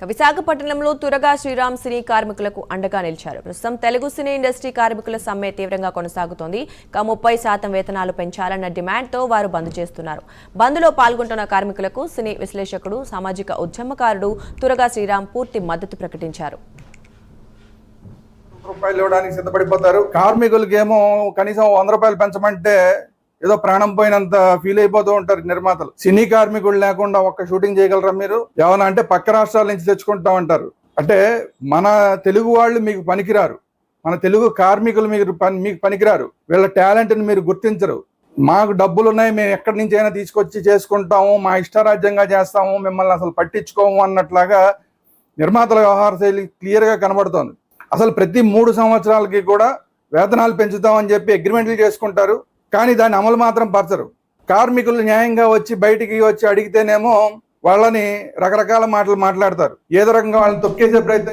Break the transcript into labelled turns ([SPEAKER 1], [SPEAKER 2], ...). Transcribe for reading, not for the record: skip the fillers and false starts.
[SPEAKER 1] విశాఖపట్నంలో తురగా శ్రీరామ్ సినీ కార్మికులకు అండగా నిలిచారు. ప్రస్తుతం తెలుగు సినీ ఇండస్ట్రీ కార్మికుల సమ్మె తీవ్రంగా కొనసాగుతోంది. 30% వేతనాలు పెంచాలన్న డిమాండ్తో వారు బంద్ చేస్తున్నారు. బంద్లో పాల్గొంటున్న కార్మికులకు సినీ విశ్లేషకుడు, సామాజిక ఉద్యమకారుడు తురగా శ్రీరామ్ పూర్తి మద్దతు ప్రకటించారు.
[SPEAKER 2] రూపాయలు ఇవ్వడానికి సిద్ధపడిపోతారు. కార్మికులకేమో కనీసం 100 రూపాయలు పెంచమంటే ఏదో ప్రాణం పోయినంత ఫీల్ అయిపోతూ ఉంటారు నిర్మాతలు. సినీ కార్మికులు లేకుండా ఒక్క షూటింగ్ చేయగలరా మీరు? ఏమన్నా అంటే పక్క రాష్ట్రాల నుంచి తెచ్చుకుంటాం అంటారు. అంటే మన తెలుగు వాళ్ళు మీకు పనికిరారు, మన తెలుగు కార్మికులు మీకు పనికిరారు. వీళ్ళ టాలెంట్ని మీరు గుర్తించరు. మాకు డబ్బులు ఉన్నాయి, మేము ఎక్కడి నుంచి అయినా తీసుకొచ్చి చేసుకుంటాము, మా ఇష్టారాజ్యంగా చేస్తాము, మిమ్మల్ని అసలు పట్టించుకోము అన్నట్లాగా నిర్మాతల వ్యవహార శైలి క్లియర్గా కనబడుతోంది. అసలు ప్రతి 3 సంవత్సరాలకి కూడా వేతనాలు పెంచుతామని చెప్పి అగ్రిమెంట్లు చేసుకుంటారు, కానీ దాన్ని అమలు మాత్రం పరచరు. కార్మికులు న్యాయంగా వచ్చి బయటికి వచ్చి అడిగితేనేమో వాళ్ళని రకరకాల మాటలు మాట్లాడతారు. ఏదో రకంగా వాళ్ళని తొక్కేసే ప్రయత్నం